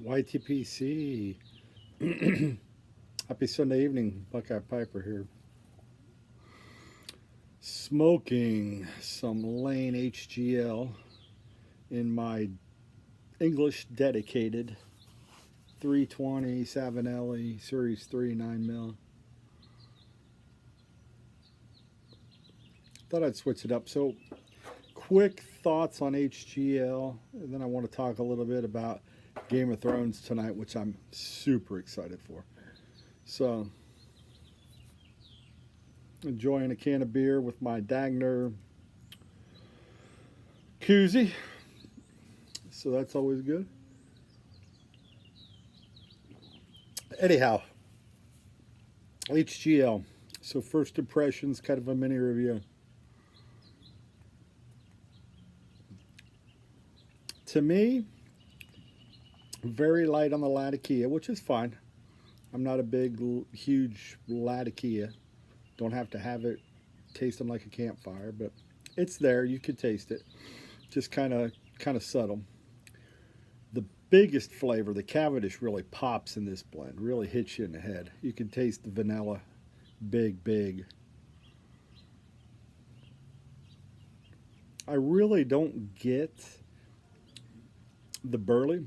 YTPC. Happy Sunday evening. Buckeye Piper here. Smoking some Lane HGL in my English dedicated 320 Savinelli Series 3 9mm. Thought I'd switch it up. So, quick thoughts on HGL, and then I want to talk a little bit about Game of Thrones tonight, which I'm super excited for. So, enjoying a can of beer with my Dagner koozie. So that's always good. Anyhow, HGL. So first impressions, kind of a mini review. To me, very light on the Latakia, which is fine. I'm not a big, huge Latakia. Don't have to have it tasting like a campfire, but it's there. You could taste it. Just kind of subtle. The biggest flavor, the Cavendish, really pops in this blend. Really hits you in the head. You can taste the vanilla, big. I really don't get the burley.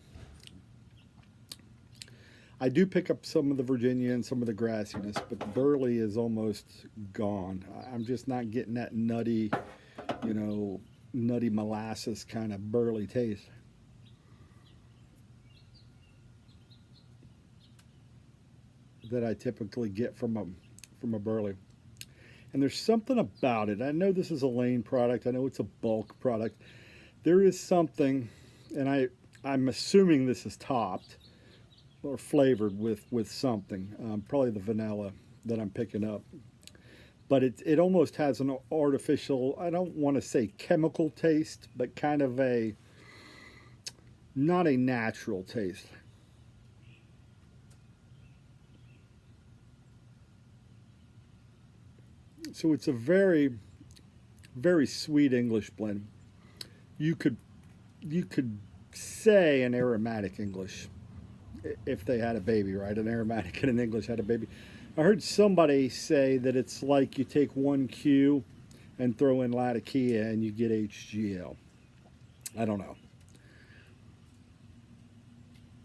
I do pick up some of the Virginia and some of the grassiness, but the burley is almost gone. I'm just not getting that nutty, nutty molasses kind of burley taste. That I typically get from a burley. And there's something about it. I know this is a Lane product. I know it's a bulk product. There is something, and I'm assuming this is topped or flavored with something, probably the vanilla that I'm picking up. But it almost has an artificial, I don't want to say chemical taste, but kind of not a natural taste. So it's a very, very sweet English blend. You could say an aromatic English if they had a baby, right? An aromatic and an English had a baby. I heard somebody say that it's like you take 1Q and throw in Latakia and you get HGL. I don't know.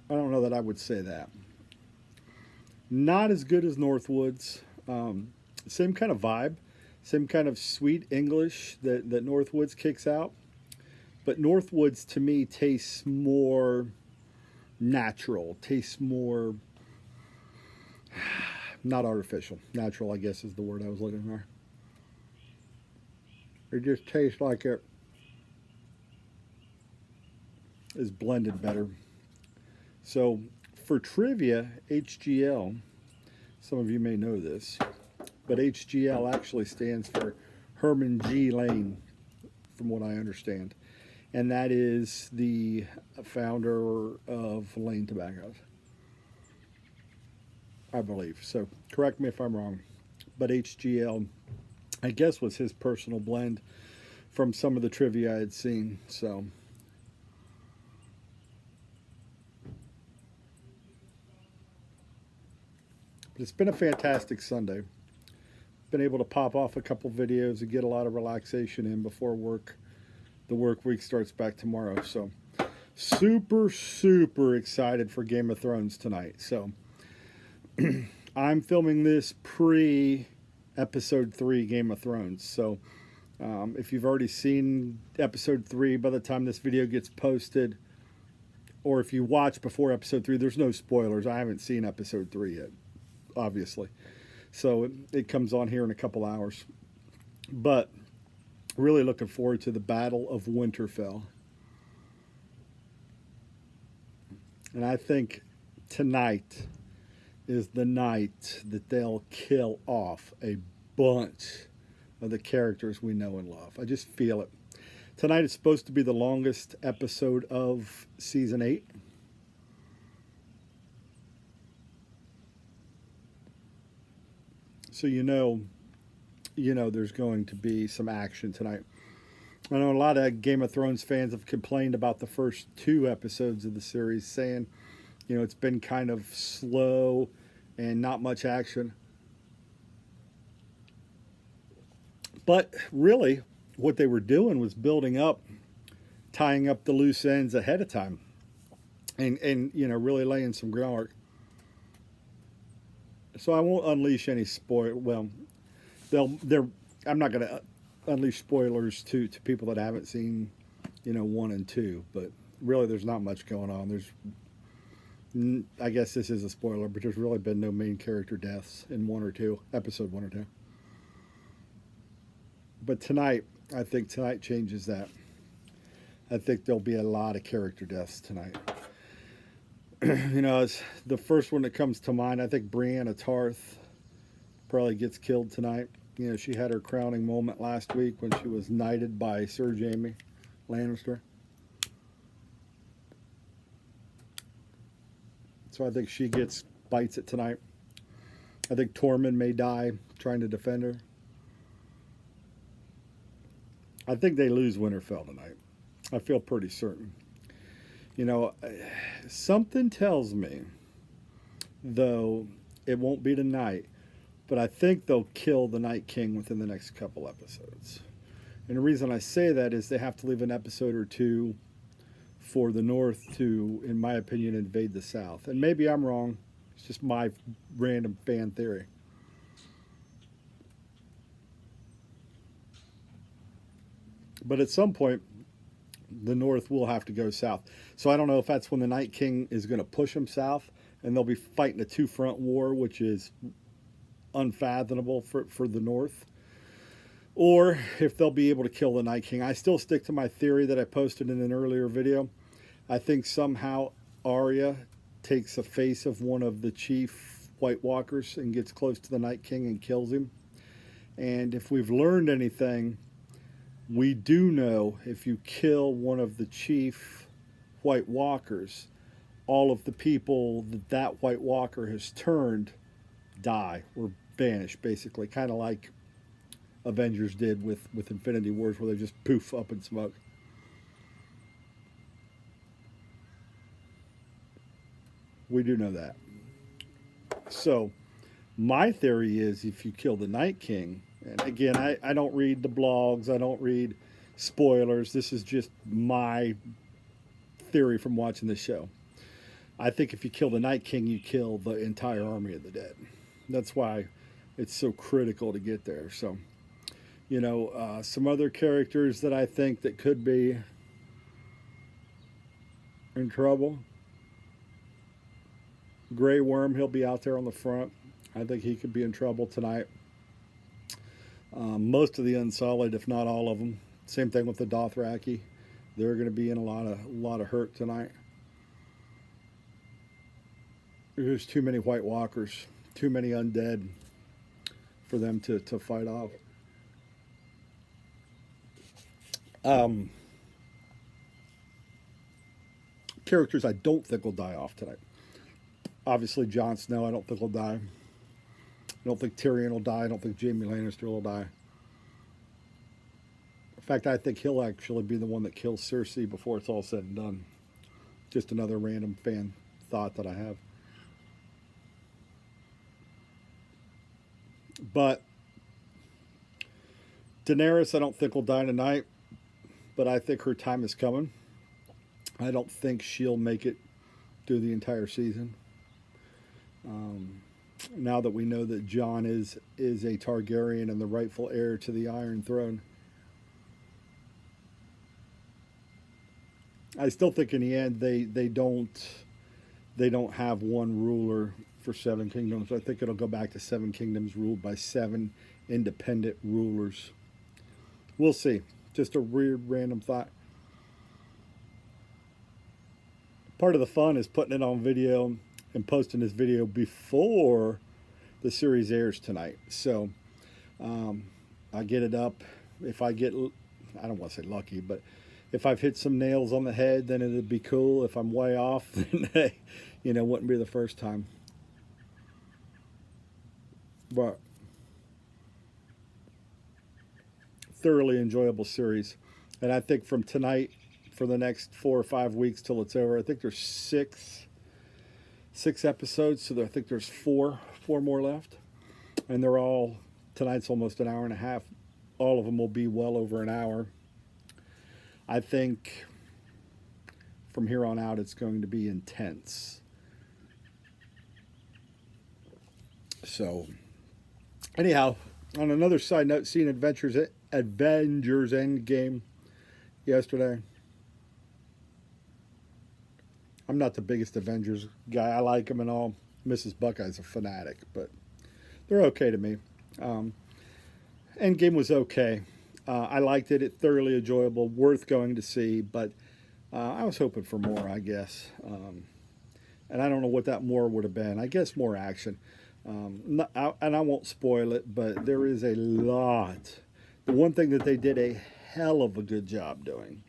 I don't know that I would say that. Not as good as Northwoods. Same kind of vibe, same kind of sweet English that Northwoods kicks out. But Northwoods to me tastes more natural, tastes more not artificial. Natural, I guess, is the word I was looking for. It just tastes like it is blended better. So for trivia, HGL, some of you may know this, but HGL actually stands for Herman G. Lane, from what I understand. And that is the founder of Lane Tobaccos, I believe. So correct me if I'm wrong. But HGL, I guess, was his personal blend from some of the trivia I had seen. So but it's been a fantastic Sunday. Been able to pop off a couple videos and get a lot of relaxation in before work. The work week starts back tomorrow. So super excited for Game of Thrones tonight. So I'm filming this pre episode 3 Game of Thrones. So if you've already seen episode 3 by the time this video gets posted, or if you watch before episode 3, there's no spoilers. I haven't seen episode 3 yet, obviously. So it comes on here in a couple hours. But really looking forward to the Battle of Winterfell. And I think tonight is the night that they'll kill off a bunch of the characters we know and love. I just feel it. Tonight is supposed to be the longest episode of season 8. So you know there's going to be some action tonight. I know a lot of Game of Thrones fans have complained about the first 2 episodes of the series, saying It's been kind of slow and not much action. But really, what they were doing was building up, tying up the loose ends ahead of time, and really laying some groundwork. So I won't unleash any spoil. Well, they're. I'm not going to unleash spoilers to people that haven't seen, 1 and 2. But really, there's not much going on. I guess this is a spoiler, but there's really been no main character deaths in 1 or 2, episode 1 or 2. But I think tonight changes that. I think there'll be a lot of character deaths tonight. It's the first one that comes to mind. I think Brienne of Tarth probably gets killed tonight. She had her crowning moment last week when she was knighted by Sir Jaime Lannister. So I think she bites it tonight. I think Tormund may die trying to defend her. I think they lose Winterfell tonight. I feel pretty certain. Something tells me, though, it won't be tonight, but I think they'll kill the Night King within the next couple episodes. And the reason I say that is they have to leave an episode or 2 for the North to, in my opinion, invade the South. And maybe I'm wrong. It's just my random fan theory. But at some point, the North will have to go south. So I don't know if that's when the Night King is going to push them south, and they'll be fighting a 2-front war, which is unfathomable for the North, or if they'll be able to kill the Night King. I still stick to my theory that I posted in an earlier video. I think somehow Arya takes the face of one of the chief White Walkers and gets close to the Night King and kills him. And if we've learned anything, we do know if you kill one of the chief White Walkers, all of the people that White Walker has turned die or vanish, basically. Kind of like Avengers did with Infinity Wars, where they just poof up in smoke. We do know that. So my theory is if you kill the Night King, and again, I don't read the blogs, I don't read spoilers, this is just my theory from watching this show. I think if you kill the Night King, you kill the entire army of the dead. That's why it's so critical to get there. So, some other characters that I think that could be in trouble. Grey Worm, he'll be out there on the front. I think he could be in trouble tonight. Most of the Unsullied, if not all of them. Same thing with the Dothraki. They're going to be in a lot of hurt tonight. There's too many White Walkers, too many undead for them to fight off. Characters I don't think will die off tonight. Obviously, Jon Snow, I don't think will die. I don't think Tyrion will die. I don't think Jaime Lannister will die. In fact, I think he'll actually be the one that kills Cersei before it's all said and done. Just another random fan thought that I have. But Daenerys, I don't think will die tonight. But I think her time is coming. I don't think she'll make it through the entire season. Now that we know that Jon is a Targaryen and the rightful heir to the Iron Throne, I still think in the end they don't have one ruler for 7 kingdoms. I think it'll go back to 7 kingdoms ruled by 7 independent rulers. We'll see. Just a weird random thought. Part of the fun is putting it on video and posting this video before the series airs tonight. So I get it up. If I get, I don't want to say lucky, but if I've hit some nails on the head, then it'd be cool. If I'm way off, then hey, wouldn't be the first time. But thoroughly enjoyable series. And I think from tonight for the next 4 or 5 weeks till it's over, I think there's 6 6 episodes, so I think there's four more left, and they're all, tonight's almost an hour and a half. All of them will be well over an hour. I think from here on out it's going to be intense. So anyhow, on another side note, seeing Avengers Endgame yesterday. I'm not the biggest Avengers guy. I like them and all. Mrs. Buckeye's a fanatic, but they're okay to me. Endgame was okay. I liked it. It's thoroughly enjoyable, worth going to see, but I was hoping for more, I guess. And I don't know what that more would have been. I guess more action. And I won't spoil it, but there is a lot. The one thing that they did a hell of a good job doing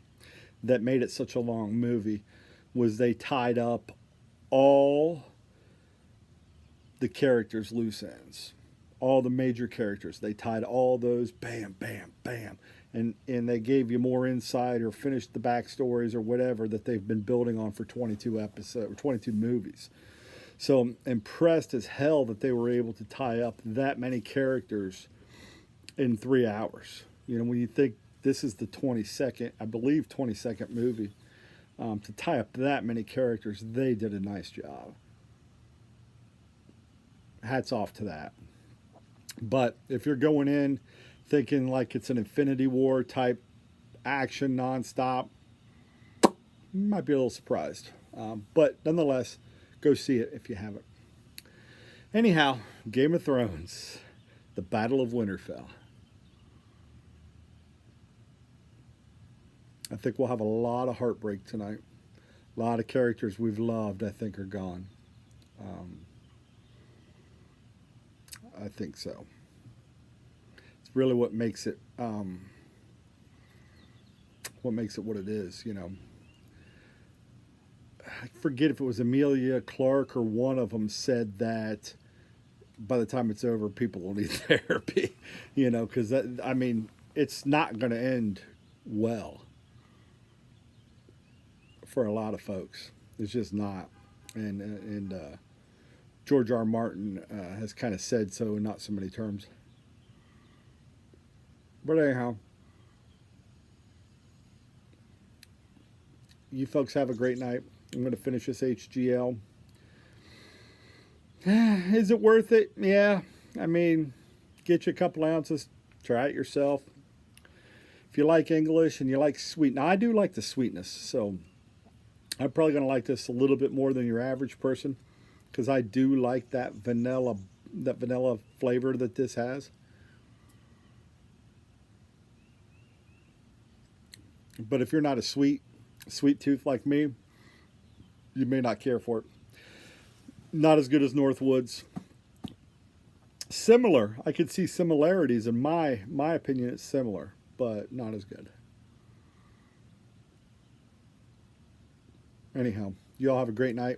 that made it such a long movie was they tied up all the characters' loose ends. All the major characters. They tied all those, bam, bam, bam. And they gave you more insight or finished the backstories or whatever that they've been building on for 22 episodes or 22 movies. So I'm impressed as hell that they were able to tie up that many characters in 3 hours. You know, when you think this is the 22nd, I believe 22nd movie, to tie up that many characters, they did a nice job. Hats off to that. But if you're going in thinking like it's an Infinity War type action nonstop, you might be a little surprised. But nonetheless, go see it if you haven't. Anyhow, Game of Thrones, the Battle of Winterfell. I think we'll have a lot of heartbreak tonight. A lot of characters we've loved, I think, are gone. I think so. It's really what makes it what it is, you know. I forget if it was Emilia Clarke or one of them said that by the time it's over, people will need therapy, you know, because I mean, it's not going to end well for a lot of folks. It's just not. And George R. Martin has kind of said so in not so many terms. But anyhow, you folks have a great night. I'm going to finish this HGL. Is it worth it? Yeah. I mean, get you a couple ounces. Try it yourself. If you like English and you like sweet. Now, I do like the sweetness, so I'm probably going to like this a little bit more than your average person because I do like that vanilla flavor that this has. But if you're not a sweet tooth like me, you may not care for it. Not as good as Northwoods. Similar. I could see similarities. In my opinion, it's similar, but not as good. Anyhow, you all have a great night.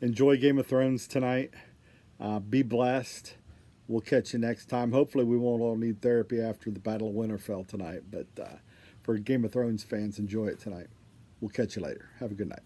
Enjoy Game of Thrones tonight. Be blessed. We'll catch you next time. Hopefully we won't all need therapy after the Battle of Winterfell tonight, but for Game of Thrones fans, enjoy it tonight. We'll catch you later. Have a good night.